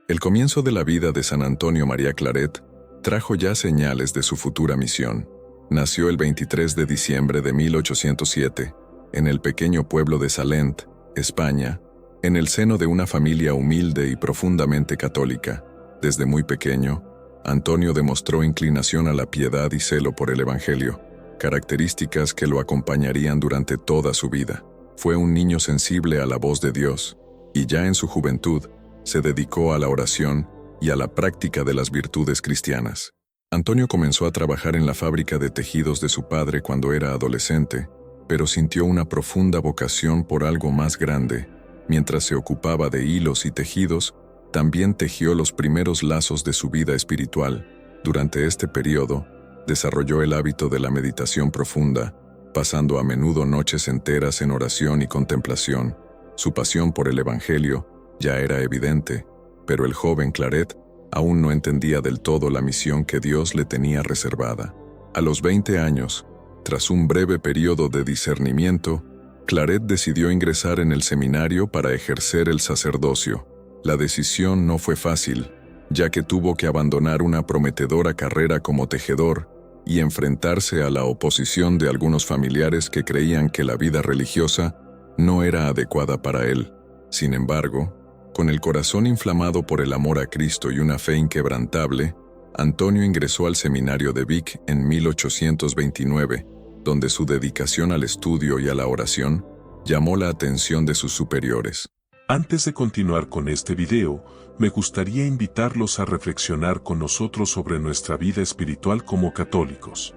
El comienzo de la vida de San Antonio María Claret trajo ya señales de su futura misión. Nació el 23 de diciembre de 1807, en el pequeño pueblo de Salent, España, en el seno de una familia humilde y profundamente católica. Desde muy pequeño, Antonio demostró inclinación a la piedad y celo por el Evangelio, características que lo acompañarían durante toda su vida. Fue un niño sensible a la voz de Dios, y ya en su juventud se dedicó a la oración y a la práctica de las virtudes cristianas. Antonio comenzó a trabajar en la fábrica de tejidos de su padre cuando era adolescente, pero sintió una profunda vocación por algo más grande. Mientras se ocupaba de hilos y tejidos, también tejió los primeros lazos de su vida espiritual. Durante este periodo, desarrolló el hábito de la meditación profunda, pasando a menudo noches enteras en oración y contemplación. Su pasión por el Evangelio ya era evidente, pero el joven Claret aún no entendía del todo la misión que Dios le tenía reservada. A los 20 años, tras un breve periodo de discernimiento, Claret decidió ingresar en el seminario para ejercer el sacerdocio. La decisión no fue fácil, ya que tuvo que abandonar una prometedora carrera como tejedor y enfrentarse a la oposición de algunos familiares que creían que la vida religiosa no era adecuada para él. Sin embargo, con el corazón inflamado por el amor a Cristo y una fe inquebrantable, Antonio ingresó al seminario de Vic en 1829, donde su dedicación al estudio y a la oración llamó la atención de sus superiores. Antes de continuar con este video, me gustaría invitarlos a reflexionar con nosotros sobre nuestra vida espiritual como católicos.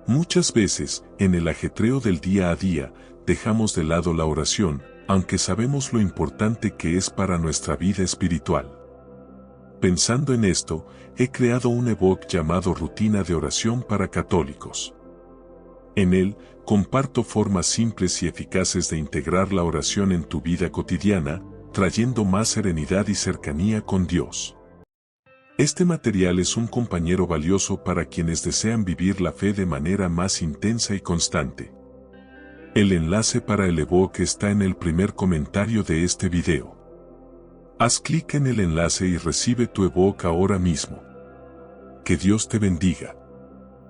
Muchas veces, en el ajetreo del día a día, dejamos de lado la oración, aunque sabemos lo importante que es para nuestra vida espiritual. Pensando en esto, he creado un ebook llamado Rutina de Oración para Católicos. En él, comparto formas simples y eficaces de integrar la oración en tu vida cotidiana, trayendo más serenidad y cercanía con Dios. Este material es un compañero valioso para quienes desean vivir la fe de manera más intensa y constante. El enlace para el ebook está en el primer comentario de este video. Haz clic en el enlace y recibe tu ebook ahora mismo. Que Dios te bendiga.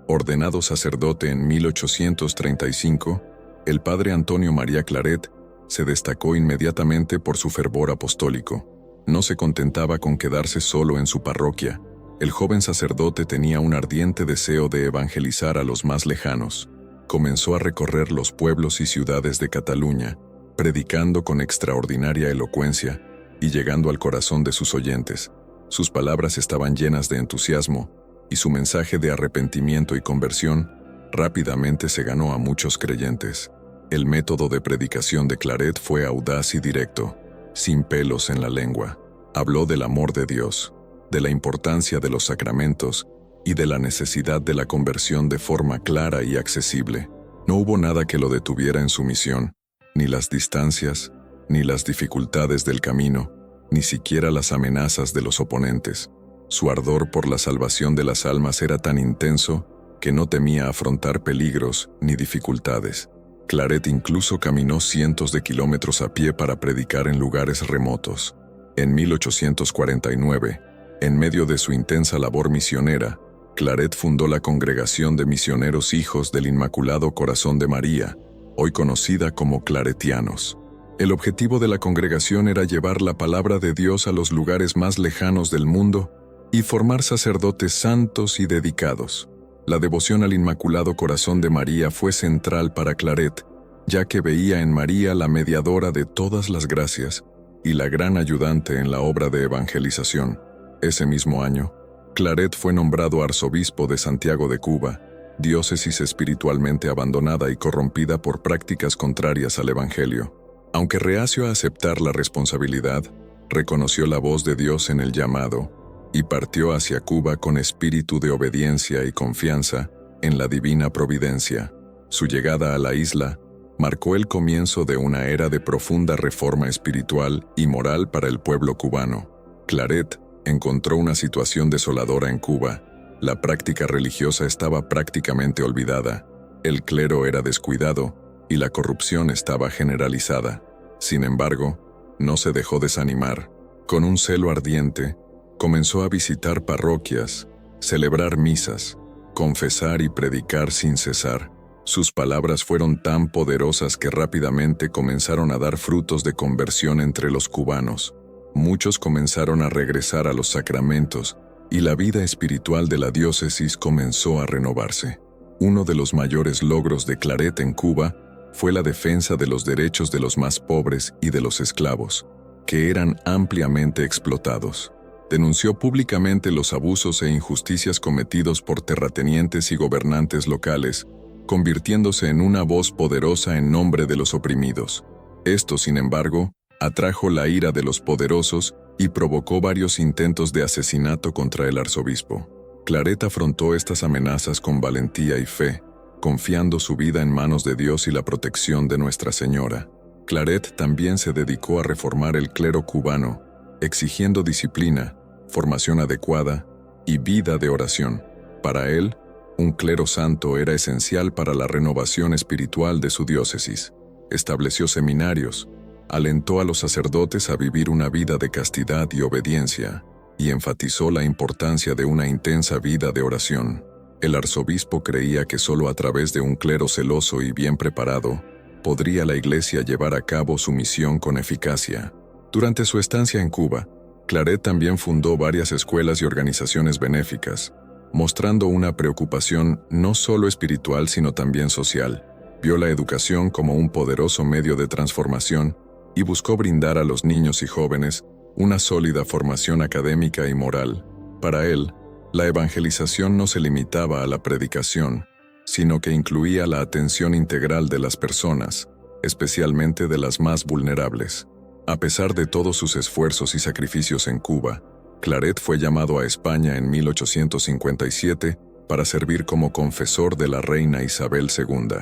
Ordenado sacerdote en 1835, el padre Antonio María Claret se destacó inmediatamente por su fervor apostólico. No se contentaba con quedarse solo en su parroquia. El joven sacerdote tenía un ardiente deseo de evangelizar a los más lejanos. Comenzó a recorrer los pueblos y ciudades de Cataluña, predicando con extraordinaria elocuencia y llegando al corazón de sus oyentes. Sus palabras estaban llenas de entusiasmo, y su mensaje de arrepentimiento y conversión rápidamente se ganó a muchos creyentes. El método de predicación de Claret fue audaz y directo, sin pelos en la lengua. Habló del amor de Dios, de la importancia de los sacramentos y de la necesidad de la conversión de forma clara y accesible. No hubo nada que lo detuviera en su misión, ni las distancias, ni las dificultades del camino, ni siquiera las amenazas de los oponentes. Su ardor por la salvación de las almas era tan intenso que no temía afrontar peligros ni dificultades. Claret incluso caminó cientos de kilómetros a pie para predicar en lugares remotos. En 1849, en medio de su intensa labor misionera, Claret fundó la Congregación de Misioneros Hijos del Inmaculado Corazón de María, hoy conocida como claretianos. El objetivo de la congregación era llevar la palabra de Dios a los lugares más lejanos del mundo y formar sacerdotes santos y dedicados. La devoción al Inmaculado Corazón de María fue central para Claret, ya que veía en María la mediadora de todas las gracias y la gran ayudante en la obra de evangelización. Ese mismo año, Claret fue nombrado arzobispo de Santiago de Cuba, diócesis espiritualmente abandonada y corrompida por prácticas contrarias al Evangelio. Aunque reacio a aceptar la responsabilidad, reconoció la voz de Dios en el llamado y partió hacia Cuba con espíritu de obediencia y confianza en la divina providencia. Su llegada a la isla marcó el comienzo de una era de profunda reforma espiritual y moral para el pueblo cubano. Claret encontró una situación desoladora en Cuba. La práctica religiosa estaba prácticamente olvidada, el clero era descuidado y la corrupción estaba generalizada. Sin embargo, no se dejó desanimar. Con un celo ardiente, comenzó a visitar parroquias, celebrar misas, confesar y predicar sin cesar. Sus palabras fueron tan poderosas que rápidamente comenzaron a dar frutos de conversión entre los cubanos. Muchos comenzaron a regresar a los sacramentos y la vida espiritual de la diócesis comenzó a renovarse. Uno de los mayores logros de Claret en Cuba fue la defensa de los derechos de los más pobres y de los esclavos, que eran ampliamente explotados. Denunció públicamente los abusos e injusticias cometidos por terratenientes y gobernantes locales, convirtiéndose en una voz poderosa en nombre de los oprimidos. Esto, sin embargo, atrajo la ira de los poderosos y provocó varios intentos de asesinato contra el arzobispo. Claret afrontó estas amenazas con valentía y fe, confiando su vida en manos de Dios y la protección de Nuestra Señora. Claret también se dedicó a reformar el clero cubano, exigiendo disciplina, formación adecuada y vida de oración. Para él, un clero santo era esencial para la renovación espiritual de su diócesis. Estableció seminarios, alentó a los sacerdotes a vivir una vida de castidad y obediencia, y enfatizó la importancia de una intensa vida de oración. El arzobispo creía que solo a través de un clero celoso y bien preparado, podría la Iglesia llevar a cabo su misión con eficacia. Durante su estancia en Cuba, Claret también fundó varias escuelas y organizaciones benéficas, mostrando una preocupación no solo espiritual sino también social. Vio la educación como un poderoso medio de transformación y buscó brindar a los niños y jóvenes una sólida formación académica y moral. Para él, la evangelización no se limitaba a la predicación, sino que incluía la atención integral de las personas, especialmente de las más vulnerables. A pesar de todos sus esfuerzos y sacrificios en Cuba, Claret fue llamado a España en 1857 para servir como confesor de la reina Isabel II.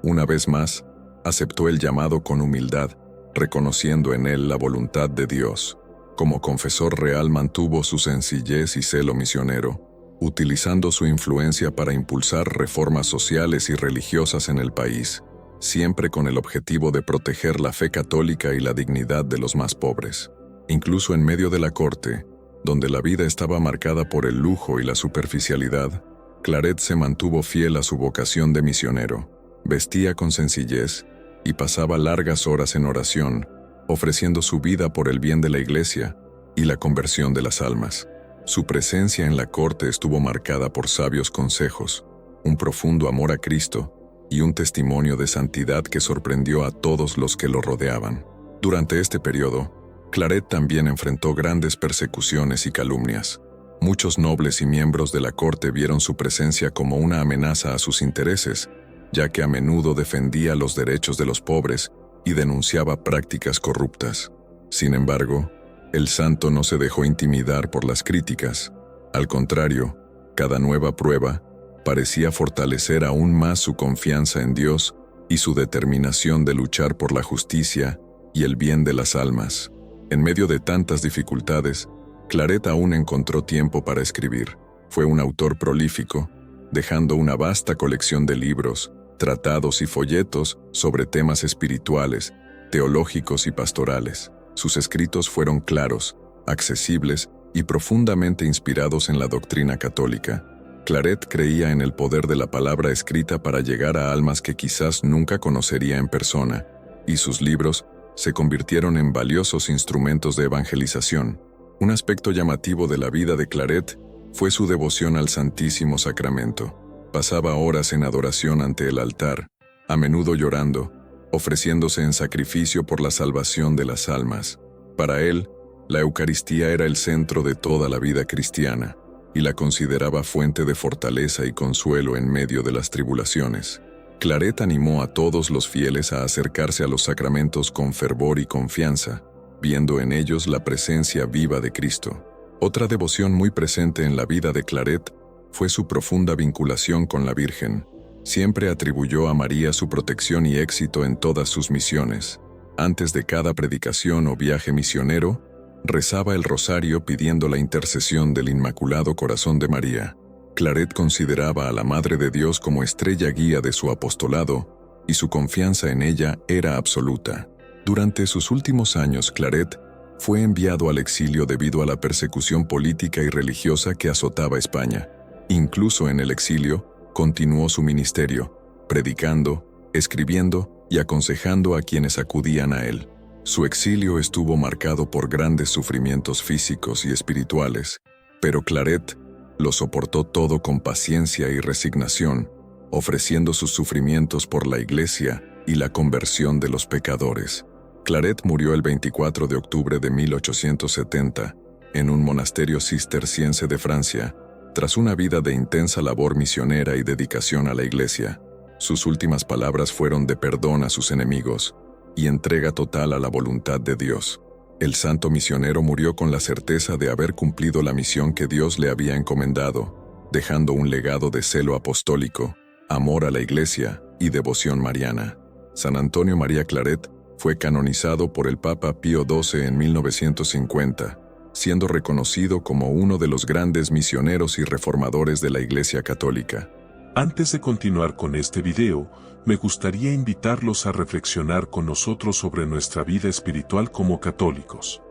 Una vez más, aceptó el llamado con humildad, reconociendo en él la voluntad de Dios. Como confesor real mantuvo su sencillez y celo misionero, utilizando su influencia para impulsar reformas sociales y religiosas en el país, siempre con el objetivo de proteger la fe católica y la dignidad de los más pobres. Incluso en medio de la corte, donde la vida estaba marcada por el lujo y la superficialidad, Claret se mantuvo fiel a su vocación de misionero, vestía con sencillez y pasaba largas horas en oración, ofreciendo su vida por el bien de la Iglesia y la conversión de las almas. Su presencia en la corte estuvo marcada por sabios consejos, un profundo amor a Cristo y un testimonio de santidad que sorprendió a todos los que lo rodeaban. Durante este periodo, Claret también enfrentó grandes persecuciones y calumnias. Muchos nobles y miembros de la corte vieron su presencia como una amenaza a sus intereses, ya que a menudo defendía los derechos de los pobres y denunciaba prácticas corruptas. Sin embargo, el santo no se dejó intimidar por las críticas. Al contrario, cada nueva prueba parecía fortalecer aún más su confianza en Dios y su determinación de luchar por la justicia y el bien de las almas. En medio de tantas dificultades, Claret aún encontró tiempo para escribir. Fue un autor prolífico, dejando una vasta colección de libros, tratados y folletos sobre temas espirituales, teológicos y pastorales. Sus escritos fueron claros, accesibles y profundamente inspirados en la doctrina católica. Claret creía en el poder de la palabra escrita para llegar a almas que quizás nunca conocería en persona, y sus libros se convirtieron en valiosos instrumentos de evangelización. Un aspecto llamativo de la vida de Claret fue su devoción al Santísimo Sacramento. Pasaba horas en adoración ante el altar, a menudo llorando, ofreciéndose en sacrificio por la salvación de las almas. Para él, la Eucaristía era el centro de toda la vida cristiana, y la consideraba fuente de fortaleza y consuelo en medio de las tribulaciones. Claret animó a todos los fieles a acercarse a los sacramentos con fervor y confianza, viendo en ellos la presencia viva de Cristo. Otra devoción muy presente en la vida de Claret fue su profunda vinculación con la Virgen. Siempre atribuyó a María su protección y éxito en todas sus misiones. Antes de cada predicación o viaje misionero, rezaba el rosario pidiendo la intercesión del Inmaculado Corazón de María. Claret consideraba a la Madre de Dios como estrella guía de su apostolado, y su confianza en ella era absoluta. Durante sus últimos años, Claret Fue enviado al exilio debido a la persecución política y religiosa que azotaba España. Incluso en el exilio, continuó su ministerio, predicando, escribiendo y aconsejando a quienes acudían a él. Su exilio estuvo marcado por grandes sufrimientos físicos y espirituales, pero Claret lo soportó todo con paciencia y resignación, ofreciendo sus sufrimientos por la Iglesia y la conversión de los pecadores. Claret murió el 24 de octubre de 1870 en un monasterio cisterciense de Francia, tras una vida de intensa labor misionera y dedicación a la Iglesia. Sus últimas palabras fueron de perdón a sus enemigos y entrega total a la voluntad de Dios. El santo misionero murió con la certeza de haber cumplido la misión que Dios le había encomendado, dejando un legado de celo apostólico, amor a la Iglesia y devoción mariana. San Antonio María Claret fue canonizado por el Papa Pío XII en 1950, siendo reconocido como uno de los grandes misioneros y reformadores de la Iglesia Católica. Antes de continuar con este video, me gustaría invitarlos a reflexionar con nosotros sobre nuestra vida espiritual como católicos.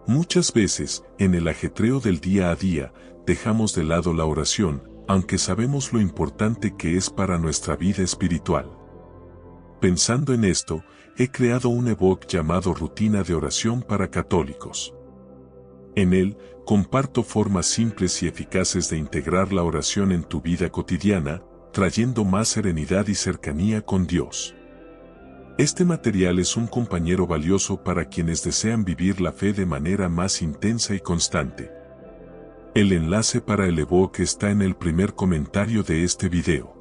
Muchas veces, en el ajetreo del día a día, dejamos de lado la oración, aunque sabemos lo importante que es para nuestra vida espiritual. Pensando en esto, he creado un ebook llamado Rutina de Oración para Católicos. En él, comparto formas simples y eficaces de integrar la oración en tu vida cotidiana, trayendo más serenidad y cercanía con Dios. Este material es un compañero valioso para quienes desean vivir la fe de manera más intensa y constante. El enlace para el ebook está en el primer comentario de este video.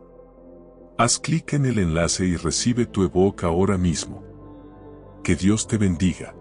Haz clic en el enlace y recibe tu ebook ahora mismo. Que Dios te bendiga.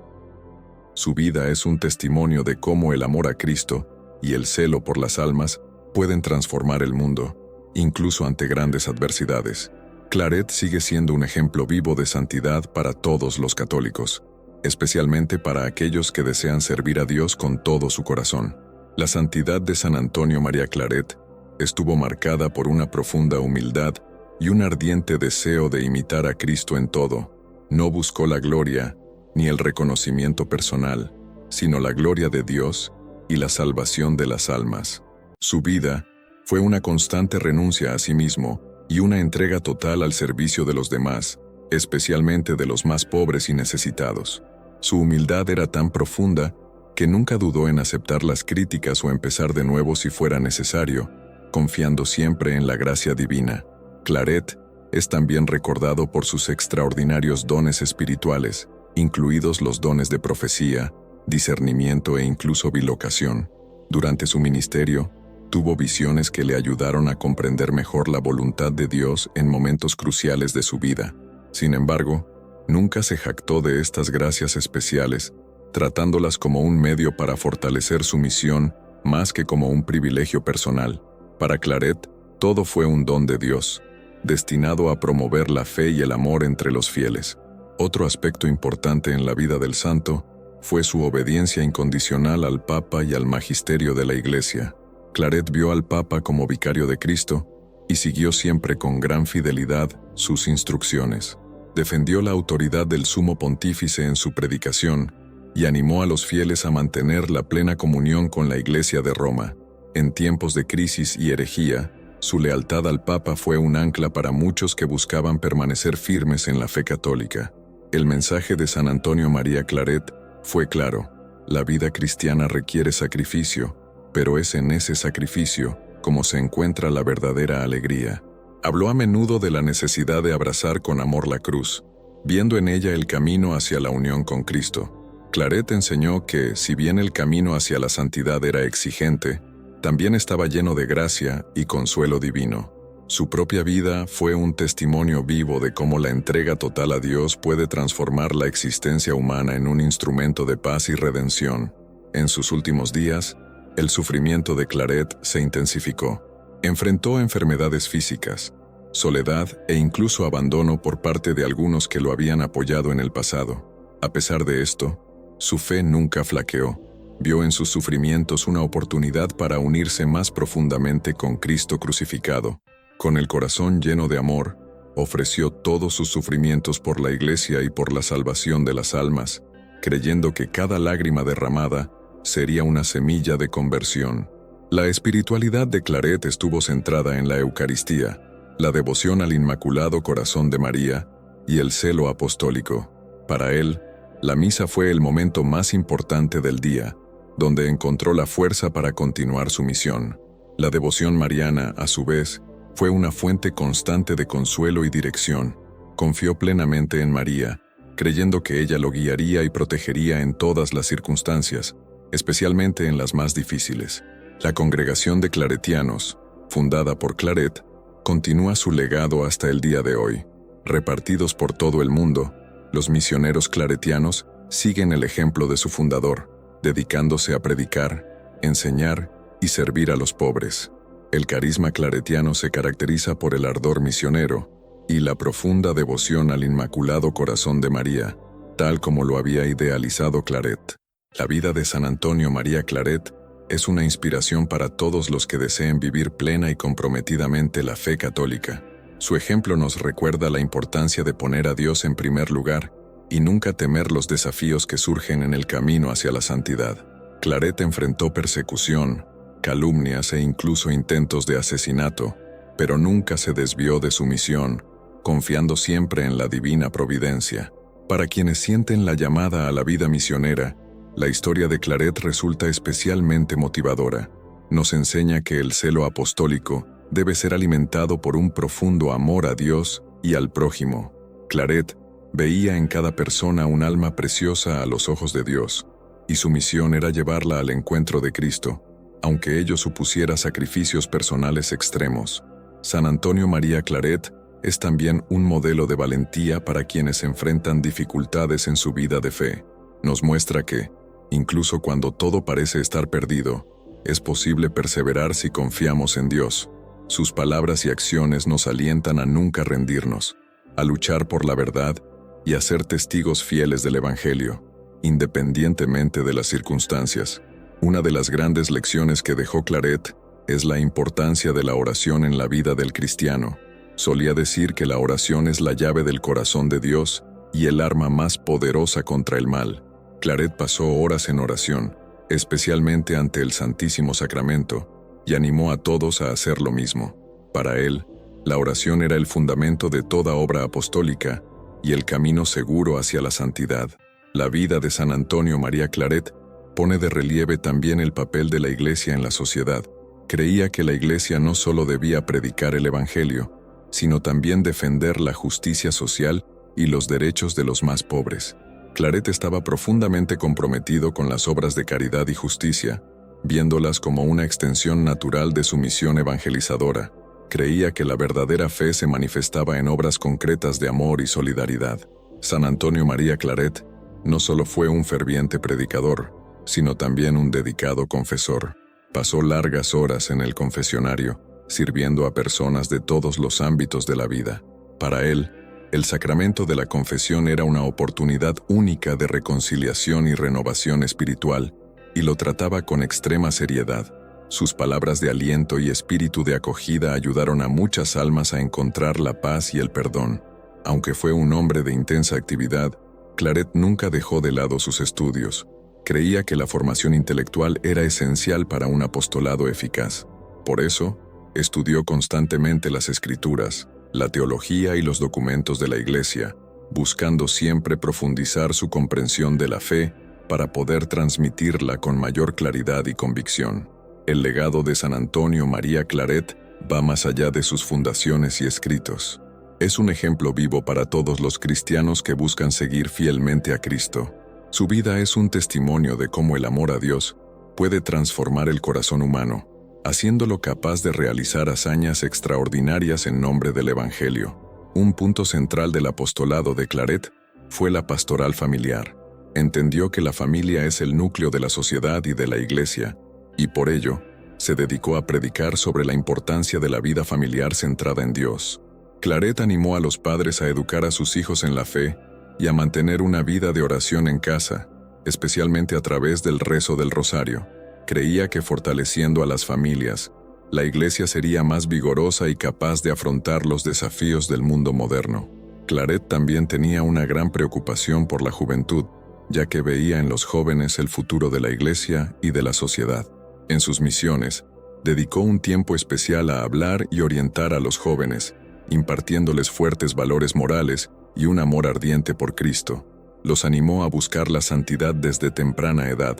Su vida es un testimonio de cómo el amor a Cristo y el celo por las almas pueden transformar el mundo, incluso ante grandes adversidades. Claret sigue siendo un ejemplo vivo de santidad para todos los católicos, especialmente para aquellos que desean servir a Dios con todo su corazón. La santidad de San Antonio María Claret estuvo marcada por una profunda humildad y un ardiente deseo de imitar a Cristo en todo. No buscó la gloria ni el reconocimiento personal, sino la gloria de Dios y la salvación de las almas. Su vida fue una constante renuncia a sí mismo y una entrega total al servicio de los demás, especialmente de los más pobres y necesitados. Su humildad era tan profunda que nunca dudó en aceptar las críticas o empezar de nuevo si fuera necesario, confiando siempre en la gracia divina. Claret es también recordado por sus extraordinarios dones espirituales, incluidos los dones de profecía, discernimiento e incluso bilocación. Durante su ministerio, tuvo visiones que le ayudaron a comprender mejor la voluntad de Dios en momentos cruciales de su vida. Sin embargo, nunca se jactó de estas gracias especiales, tratándolas como un medio para fortalecer su misión más que como un privilegio personal. Para Claret, todo fue un don de Dios, destinado a promover la fe y el amor entre los fieles. Otro aspecto importante en la vida del santo fue su obediencia incondicional al Papa y al magisterio de la Iglesia. Claret vio al Papa como vicario de Cristo y siguió siempre con gran fidelidad sus instrucciones. Defendió la autoridad del sumo pontífice en su predicación y animó a los fieles a mantener la plena comunión con la Iglesia de Roma. En tiempos de crisis y herejía, su lealtad al Papa fue un ancla para muchos que buscaban permanecer firmes en la fe católica. El mensaje de San Antonio María Claret fue claro: la vida cristiana requiere sacrificio, pero es en ese sacrificio como se encuentra la verdadera alegría. Habló a menudo de la necesidad de abrazar con amor la cruz, viendo en ella el camino hacia la unión con Cristo. Claret enseñó que, si bien el camino hacia la santidad era exigente, también estaba lleno de gracia y consuelo divino. Su propia vida fue un testimonio vivo de cómo la entrega total a Dios puede transformar la existencia humana en un instrumento de paz y redención. En sus últimos días, el sufrimiento de Claret se intensificó. Enfrentó enfermedades físicas, soledad e incluso abandono por parte de algunos que lo habían apoyado en el pasado. A pesar de esto, su fe nunca flaqueó. Vio en sus sufrimientos una oportunidad para unirse más profundamente con Cristo crucificado. Con el corazón lleno de amor, ofreció todos sus sufrimientos por la Iglesia y por la salvación de las almas, creyendo que cada lágrima derramada sería una semilla de conversión. La espiritualidad de Claret estuvo centrada en la Eucaristía, la devoción al Inmaculado Corazón de María y el celo apostólico. Para él, la misa fue el momento más importante del día, donde encontró la fuerza para continuar su misión. La devoción mariana, a su vez, fue una fuente constante de consuelo y dirección. Confió plenamente en María, creyendo que ella lo guiaría y protegería en todas las circunstancias, especialmente en las más difíciles. La congregación de claretianos, fundada por Claret, continúa su legado hasta el día de hoy. Repartidos por todo el mundo, los misioneros claretianos siguen el ejemplo de su fundador, dedicándose a predicar, enseñar y servir a los pobres. El carisma claretiano se caracteriza por el ardor misionero y la profunda devoción al Inmaculado Corazón de María, tal como lo había idealizado Claret. La vida de San Antonio María Claret es una inspiración para todos los que deseen vivir plena y comprometidamente la fe católica. Su ejemplo nos recuerda la importancia de poner a Dios en primer lugar y nunca temer los desafíos que surgen en el camino hacia la santidad. Claret enfrentó persecución, calumnias e incluso intentos de asesinato, pero nunca se desvió de su misión, confiando siempre en la divina providencia. Para quienes sienten la llamada a la vida misionera, la historia de Claret resulta especialmente motivadora. Nos enseña que el celo apostólico debe ser alimentado por un profundo amor a Dios y al prójimo. Claret veía en cada persona un alma preciosa a los ojos de Dios, y su misión era llevarla al encuentro de Cristo, aunque ello supusiera sacrificios personales extremos. San Antonio María Claret es también un modelo de valentía para quienes enfrentan dificultades en su vida de fe. Nos muestra que, incluso cuando todo parece estar perdido, es posible perseverar si confiamos en Dios. Sus palabras y acciones nos alientan a nunca rendirnos, a luchar por la verdad y a ser testigos fieles del Evangelio, independientemente de las circunstancias. Una de las grandes lecciones que dejó Claret es la importancia de la oración en la vida del cristiano. Solía decir que la oración es la llave del corazón de Dios y el arma más poderosa contra el mal. Claret pasó horas en oración, especialmente ante el Santísimo Sacramento, y animó a todos a hacer lo mismo. Para él, la oración era el fundamento de toda obra apostólica y el camino seguro hacia la santidad. La vida de San Antonio María Claret pone de relieve también el papel de la Iglesia en la sociedad. Creía que la Iglesia no solo debía predicar el Evangelio, sino también defender la justicia social y los derechos de los más pobres. Claret estaba profundamente comprometido con las obras de caridad y justicia, viéndolas como una extensión natural de su misión evangelizadora. Creía que la verdadera fe se manifestaba en obras concretas de amor y solidaridad. San Antonio María Claret no solo fue un ferviente predicador, sino también un dedicado confesor. Pasó largas horas en el confesionario, sirviendo a personas de todos los ámbitos de la vida. Para él, el sacramento de la confesión era una oportunidad única de reconciliación y renovación espiritual, y lo trataba con extrema seriedad. Sus palabras de aliento y espíritu de acogida ayudaron a muchas almas a encontrar la paz y el perdón. Aunque fue un hombre de intensa actividad, Claret nunca dejó de lado sus estudios. Creía que la formación intelectual era esencial para un apostolado eficaz. Por eso, estudió constantemente las Escrituras, la teología y los documentos de la Iglesia, buscando siempre profundizar su comprensión de la fe para poder transmitirla con mayor claridad y convicción. El legado de San Antonio María Claret va más allá de sus fundaciones y escritos. Es un ejemplo vivo para todos los cristianos que buscan seguir fielmente a Cristo. Su vida es un testimonio de cómo el amor a Dios puede transformar el corazón humano, haciéndolo capaz de realizar hazañas extraordinarias en nombre del Evangelio. Un punto central del apostolado de Claret fue la pastoral familiar. Entendió que la familia es el núcleo de la sociedad y de la Iglesia, y por ello, se dedicó a predicar sobre la importancia de la vida familiar centrada en Dios. Claret animó a los padres a educar a sus hijos en la fe y a mantener una vida de oración en casa, especialmente a través del rezo del rosario. Creía que fortaleciendo a las familias, la Iglesia sería más vigorosa y capaz de afrontar los desafíos del mundo moderno. Claret también tenía una gran preocupación por la juventud, ya que veía en los jóvenes el futuro de la Iglesia y de la sociedad. En sus misiones, dedicó un tiempo especial a hablar y orientar a los jóvenes, impartiéndoles fuertes valores morales y un amor ardiente por Cristo. Los animó a buscar la santidad desde temprana edad,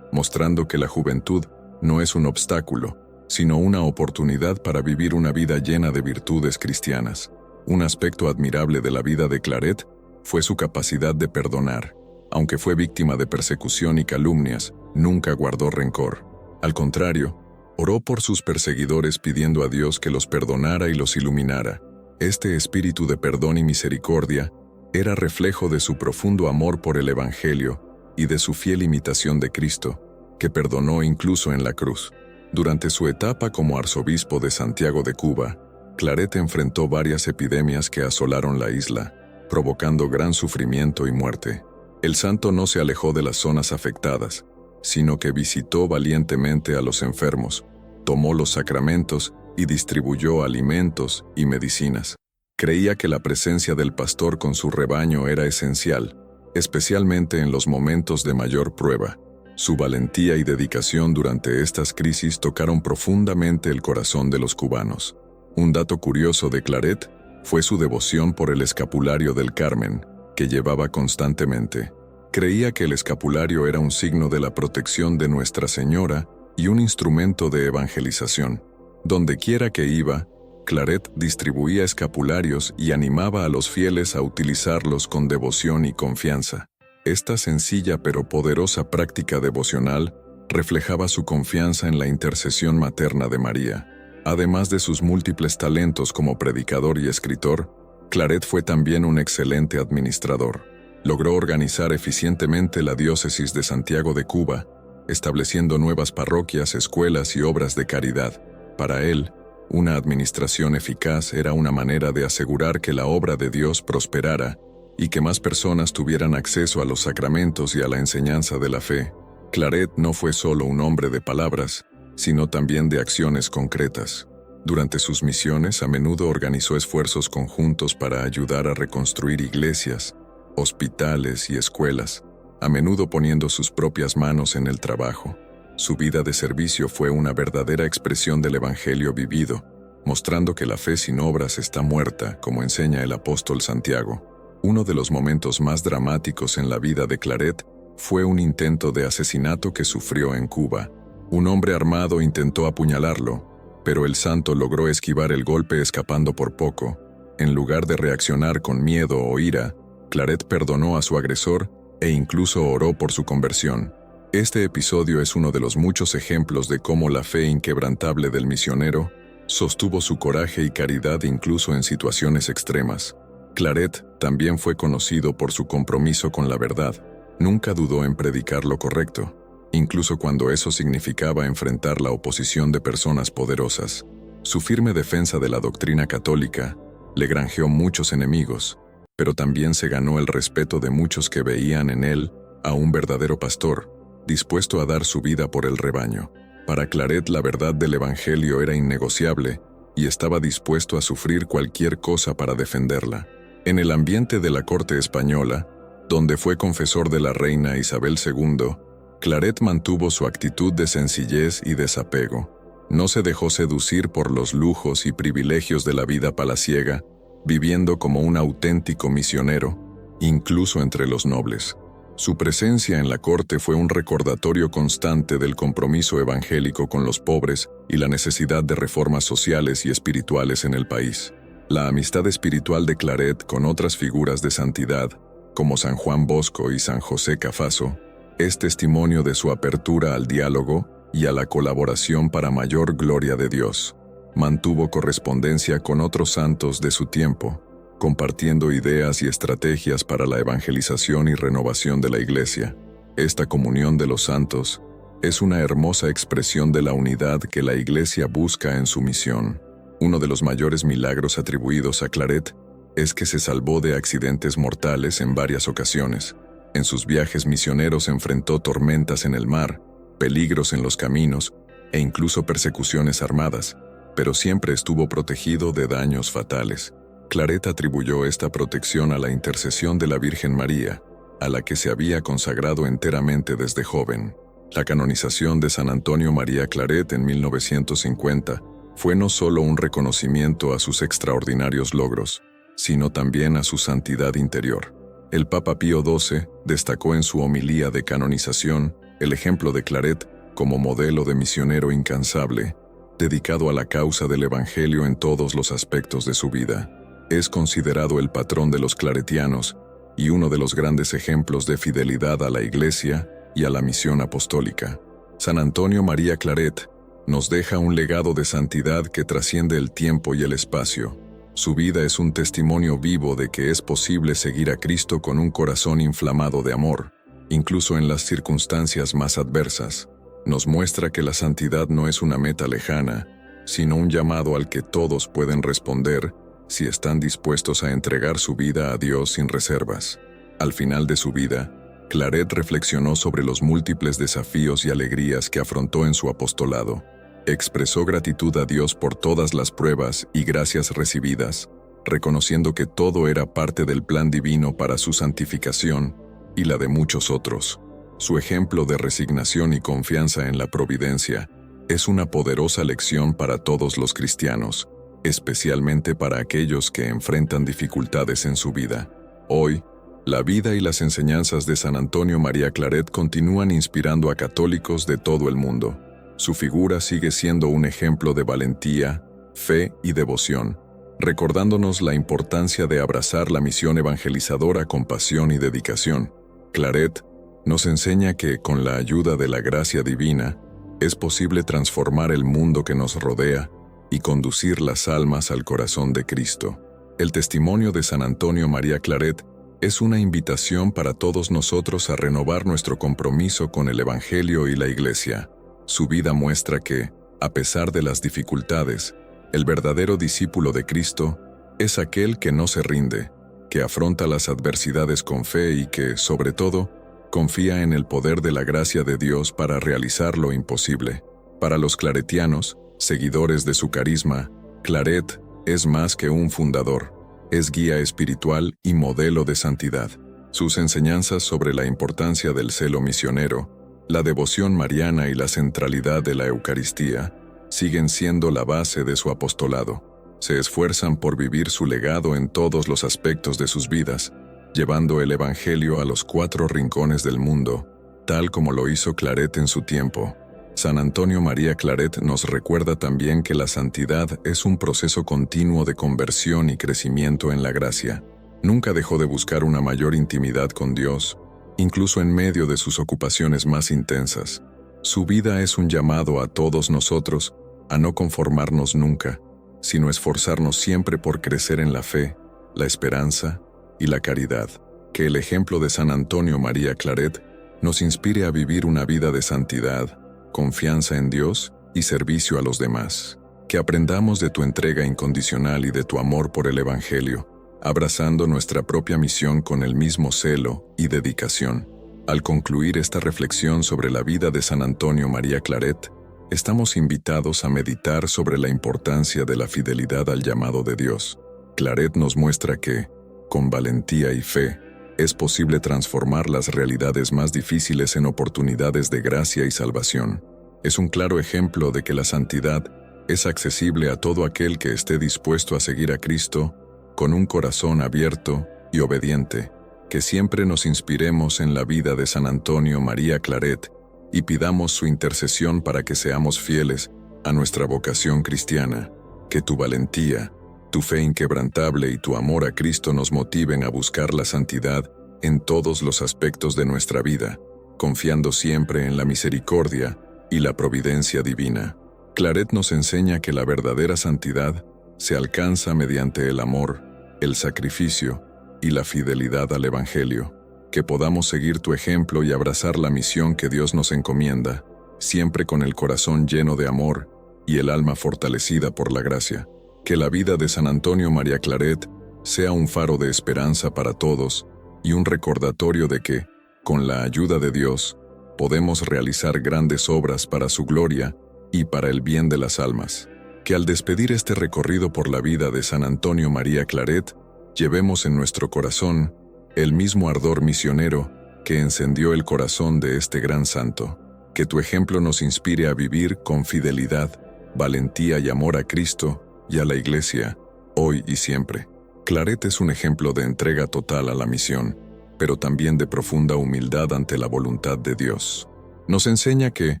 mostrando que la juventud no es un obstáculo, sino una oportunidad para vivir una vida llena de virtudes cristianas. Un aspecto admirable de la vida de Claret fue su capacidad de perdonar. Aunque fue víctima de persecución y calumnias, nunca guardó rencor. Al contrario, oró por sus perseguidores pidiendo a Dios que los perdonara y los iluminara. Este espíritu de perdón y misericordia era reflejo de su profundo amor por el Evangelio y de su fiel imitación de Cristo, que perdonó incluso en la cruz. Durante su etapa como arzobispo de Santiago de Cuba, Claret enfrentó varias epidemias que asolaron la isla, provocando gran sufrimiento y muerte. El santo no se alejó de las zonas afectadas, sino que visitó valientemente a los enfermos, tomó los sacramentos y distribuyó alimentos y medicinas. Creía que la presencia del pastor con su rebaño era esencial, especialmente en los momentos de mayor prueba. Su valentía y dedicación durante estas crisis tocaron profundamente el corazón de los cubanos. Un dato curioso de Claret fue su devoción por el escapulario del Carmen, que llevaba constantemente. Creía que el escapulario era un signo de la protección de Nuestra Señora y un instrumento de evangelización. Dondequiera que iba, Claret distribuía escapularios y animaba a los fieles a utilizarlos con devoción y confianza. Esta sencilla pero poderosa práctica devocional reflejaba su confianza en la intercesión materna de María. Además de sus múltiples talentos como predicador y escritor, Claret fue también un excelente administrador. Logró organizar eficientemente la diócesis de Santiago de Cuba, estableciendo nuevas parroquias, escuelas y obras de caridad. Para él, una administración eficaz era una manera de asegurar que la obra de Dios prosperara y que más personas tuvieran acceso a los sacramentos y a la enseñanza de la fe. Claret no fue solo un hombre de palabras, sino también de acciones concretas. Durante sus misiones, a menudo organizó esfuerzos conjuntos para ayudar a reconstruir iglesias, hospitales y escuelas, a menudo poniendo sus propias manos en el trabajo. Su vida de servicio fue una verdadera expresión del Evangelio vivido, mostrando que la fe sin obras está muerta, como enseña el apóstol Santiago. Uno de los momentos más dramáticos en la vida de Claret fue un intento de asesinato que sufrió en Cuba. Un hombre armado intentó apuñalarlo, pero el santo logró esquivar el golpe escapando por poco. En lugar de reaccionar con miedo o ira, Claret perdonó a su agresor e incluso oró por su conversión. Este episodio es uno de los muchos ejemplos de cómo la fe inquebrantable del misionero sostuvo su coraje y caridad incluso en situaciones extremas. Claret también fue conocido por su compromiso con la verdad. Nunca dudó en predicar lo correcto, incluso cuando eso significaba enfrentar la oposición de personas poderosas. Su firme defensa de la doctrina católica le granjeó muchos enemigos, pero también se ganó el respeto de muchos que veían en él a un verdadero pastor, dispuesto a dar su vida por el rebaño. Para Claret la verdad del Evangelio era innegociable y estaba dispuesto a sufrir cualquier cosa para defenderla. En el ambiente de la corte española, donde fue confesor de la reina Isabel II, Claret mantuvo su actitud de sencillez y desapego. No se dejó seducir por los lujos y privilegios de la vida palaciega, viviendo como un auténtico misionero, incluso entre los nobles. Su presencia en la corte fue un recordatorio constante del compromiso evangélico con los pobres y la necesidad de reformas sociales y espirituales en el país. La amistad espiritual de Claret con otras figuras de santidad, como San Juan Bosco y San José Cafaso, es testimonio de su apertura al diálogo y a la colaboración para mayor gloria de Dios. Mantuvo correspondencia con otros santos de su tiempo, compartiendo ideas y estrategias para la evangelización y renovación de la Iglesia. Esta comunión de los santos es una hermosa expresión de la unidad que la Iglesia busca en su misión. Uno de los mayores milagros atribuidos a Claret es que se salvó de accidentes mortales en varias ocasiones. En sus viajes misioneros enfrentó tormentas en el mar, peligros en los caminos e incluso persecuciones armadas, pero siempre estuvo protegido de daños fatales. Claret atribuyó esta protección a la intercesión de la Virgen María, a la que se había consagrado enteramente desde joven. La canonización de San Antonio María Claret en 1950 fue no solo un reconocimiento a sus extraordinarios logros, sino también a su santidad interior. El Papa Pío XII destacó en su homilía de canonización el ejemplo de Claret como modelo de misionero incansable, dedicado a la causa del Evangelio en todos los aspectos de su vida. Es considerado el patrón de los claretianos y uno de los grandes ejemplos de fidelidad a la Iglesia y a la misión apostólica. San Antonio María Claret nos deja un legado de santidad que trasciende el tiempo y el espacio. Su vida es un testimonio vivo de que es posible seguir a Cristo con un corazón inflamado de amor, incluso en las circunstancias más adversas. Nos muestra que la santidad no es una meta lejana, sino un llamado al que todos pueden responder si están dispuestos a entregar su vida a Dios sin reservas. Al final de su vida, Claret reflexionó sobre los múltiples desafíos y alegrías que afrontó en su apostolado. Expresó gratitud a Dios por todas las pruebas y gracias recibidas, reconociendo que todo era parte del plan divino para su santificación y la de muchos otros. Su ejemplo de resignación y confianza en la providencia es una poderosa lección para todos los cristianos, especialmente para aquellos que enfrentan dificultades en su vida. Hoy, la vida y las enseñanzas de San Antonio María Claret continúan inspirando a católicos de todo el mundo. Su figura sigue siendo un ejemplo de valentía, fe y devoción, recordándonos la importancia de abrazar la misión evangelizadora con pasión y dedicación. Claret nos enseña que, con la ayuda de la gracia divina, es posible transformar el mundo que nos rodea y conducir las almas al corazón de Cristo. El testimonio de San Antonio María Claret es una invitación para todos nosotros a renovar nuestro compromiso con el Evangelio y la Iglesia. Su vida muestra que, a pesar de las dificultades, el verdadero discípulo de Cristo es aquel que no se rinde, que afronta las adversidades con fe y que, sobre todo, confía en el poder de la gracia de Dios para realizar lo imposible. Para los claretianos, seguidores de su carisma, Claret es más que un fundador, es guía espiritual y modelo de santidad. Sus enseñanzas sobre la importancia del celo misionero, la devoción mariana y la centralidad de la Eucaristía siguen siendo la base de su apostolado. Se esfuerzan por vivir su legado en todos los aspectos de sus vidas, llevando el Evangelio a los 4 rincones del mundo, tal como lo hizo Claret en su tiempo. San Antonio María Claret nos recuerda también que la santidad es un proceso continuo de conversión y crecimiento en la gracia. Nunca dejó de buscar una mayor intimidad con Dios, incluso en medio de sus ocupaciones más intensas. Su vida es un llamado a todos nosotros a no conformarnos nunca, sino esforzarnos siempre por crecer en la fe, la esperanza y la caridad. Que el ejemplo de San Antonio María Claret nos inspire a vivir una vida de santidad, confianza en Dios y servicio a los demás. Que aprendamos de tu entrega incondicional y de tu amor por el Evangelio, abrazando nuestra propia misión con el mismo celo y dedicación. Al concluir esta reflexión sobre la vida de San Antonio María Claret, estamos invitados a meditar sobre la importancia de la fidelidad al llamado de Dios. Claret nos muestra que, con valentía y fe, es posible transformar las realidades más difíciles en oportunidades de gracia y salvación. Es un claro ejemplo de que la santidad es accesible a todo aquel que esté dispuesto a seguir a Cristo con un corazón abierto y obediente. Que siempre nos inspiremos en la vida de San Antonio María Claret y pidamos su intercesión para que seamos fieles a nuestra vocación cristiana. Que tu valentía, tu fe inquebrantable y tu amor a Cristo nos motiven a buscar la santidad en todos los aspectos de nuestra vida, confiando siempre en la misericordia y la providencia divina. Claret nos enseña que la verdadera santidad se alcanza mediante el amor, el sacrificio y la fidelidad al Evangelio. Que podamos seguir tu ejemplo y abrazar la misión que Dios nos encomienda, siempre con el corazón lleno de amor y el alma fortalecida por la gracia. Que la vida de San Antonio María Claret sea un faro de esperanza para todos y un recordatorio de que, con la ayuda de Dios, podemos realizar grandes obras para su gloria y para el bien de las almas. Que al despedir este recorrido por la vida de San Antonio María Claret, llevemos en nuestro corazón el mismo ardor misionero que encendió el corazón de este gran santo. Que tu ejemplo nos inspire a vivir con fidelidad, valentía y amor a Cristo y a la Iglesia, hoy y siempre. Claret es un ejemplo de entrega total a la misión, pero también de profunda humildad ante la voluntad de Dios. Nos enseña que,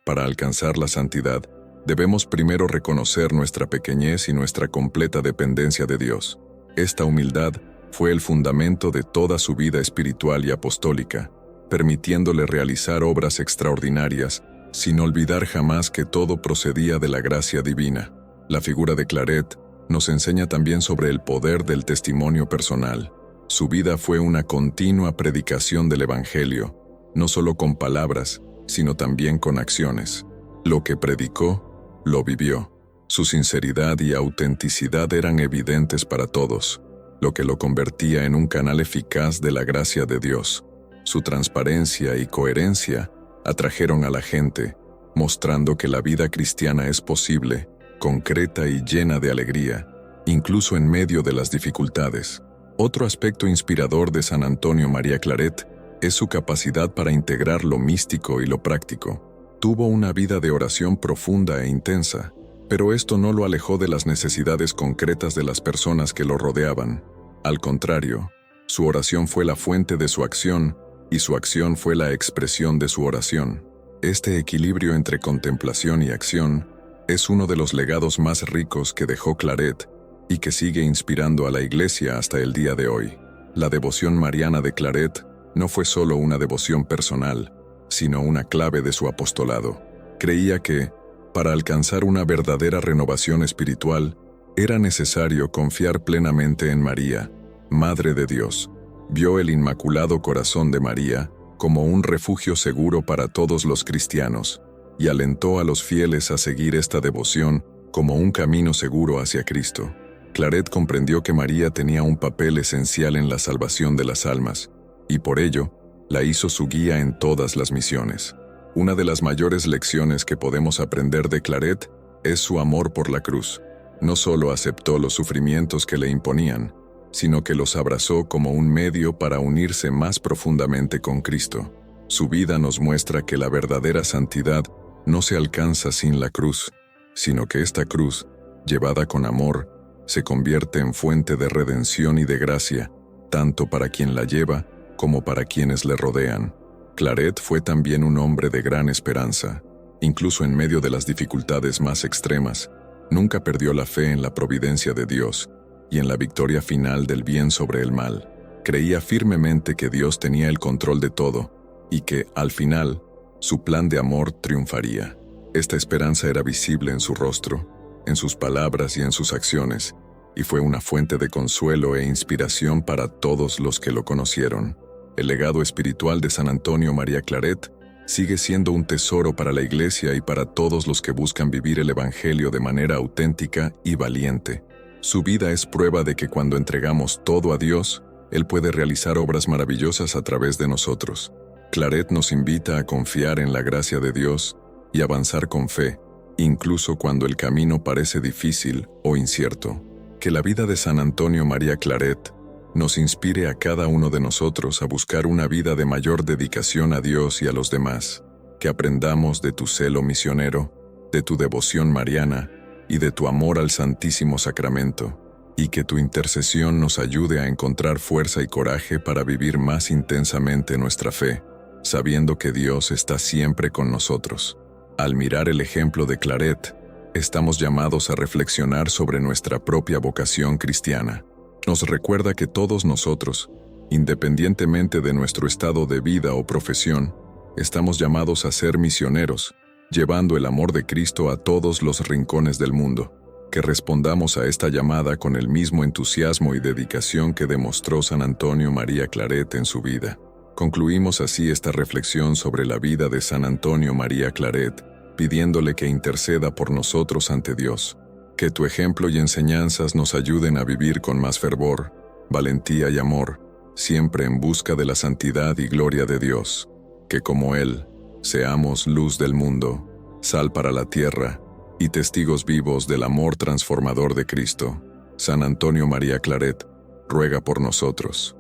para alcanzar la santidad, debemos primero reconocer nuestra pequeñez y nuestra completa dependencia de Dios. Esta humildad fue el fundamento de toda su vida espiritual y apostólica, permitiéndole realizar obras extraordinarias, sin olvidar jamás que todo procedía de la gracia divina. La figura de Claret nos enseña también sobre el poder del testimonio personal. Su vida fue una continua predicación del Evangelio, no solo con palabras, sino también con acciones. Lo que predicó, lo vivió. Su sinceridad y autenticidad eran evidentes para todos, lo que lo convertía en un canal eficaz de la gracia de Dios. Su transparencia y coherencia atrajeron a la gente, mostrando que la vida cristiana es posible, concreta y llena de alegría, incluso en medio de las dificultades. Otro aspecto inspirador de San Antonio María Claret es su capacidad para integrar lo místico y lo práctico. Tuvo una vida de oración profunda e intensa, pero esto no lo alejó de las necesidades concretas de las personas que lo rodeaban. Al contrario, su oración fue la fuente de su acción, y su acción fue la expresión de su oración. Este equilibrio entre contemplación y acción es uno de los legados más ricos que dejó Claret y que sigue inspirando a la Iglesia hasta el día de hoy. La devoción mariana de Claret no fue solo una devoción personal, sino una clave de su apostolado. Creía que, para alcanzar una verdadera renovación espiritual, era necesario confiar plenamente en María, Madre de Dios. Vio el Inmaculado Corazón de María como un refugio seguro para todos los cristianos, y alentó a los fieles a seguir esta devoción como un camino seguro hacia Cristo. Claret comprendió que María tenía un papel esencial en la salvación de las almas, y por ello, la hizo su guía en todas las misiones. Una de las mayores lecciones que podemos aprender de Claret es su amor por la cruz. No solo aceptó los sufrimientos que le imponían, sino que los abrazó como un medio para unirse más profundamente con Cristo. Su vida nos muestra que la verdadera santidad no se alcanza sin la cruz, sino que esta cruz, llevada con amor, se convierte en fuente de redención y de gracia, tanto para quien la lleva como para quienes le rodean. Claret fue también un hombre de gran esperanza. Incluso en medio de las dificultades más extremas, nunca perdió la fe en la providencia de Dios y en la victoria final del bien sobre el mal. Creía firmemente que Dios tenía el control de todo y que, al final, su plan de amor triunfaría. Esta esperanza era visible en su rostro, en sus palabras y en sus acciones, y fue una fuente de consuelo e inspiración para todos los que lo conocieron. El legado espiritual de San Antonio María Claret sigue siendo un tesoro para la Iglesia y para todos los que buscan vivir el Evangelio de manera auténtica y valiente. Su vida es prueba de que cuando entregamos todo a Dios, Él puede realizar obras maravillosas a través de nosotros. Claret nos invita a confiar en la gracia de Dios y avanzar con fe, incluso cuando el camino parece difícil o incierto. Que la vida de San Antonio María Claret nos inspire a cada uno de nosotros a buscar una vida de mayor dedicación a Dios y a los demás. Que aprendamos de tu celo misionero, de tu devoción mariana y de tu amor al Santísimo Sacramento, y que tu intercesión nos ayude a encontrar fuerza y coraje para vivir más intensamente nuestra fe, sabiendo que Dios está siempre con nosotros. Al mirar el ejemplo de Claret, estamos llamados a reflexionar sobre nuestra propia vocación cristiana. Nos recuerda que todos nosotros, independientemente de nuestro estado de vida o profesión, estamos llamados a ser misioneros, llevando el amor de Cristo a todos los rincones del mundo. Que respondamos a esta llamada con el mismo entusiasmo y dedicación que demostró San Antonio María Claret en su vida. Concluimos así esta reflexión sobre la vida de San Antonio María Claret, pidiéndole que interceda por nosotros ante Dios. Que tu ejemplo y enseñanzas nos ayuden a vivir con más fervor, valentía y amor, siempre en busca de la santidad y gloria de Dios. Que como Él, seamos luz del mundo, sal para la tierra y testigos vivos del amor transformador de Cristo. San Antonio María Claret, ruega por nosotros.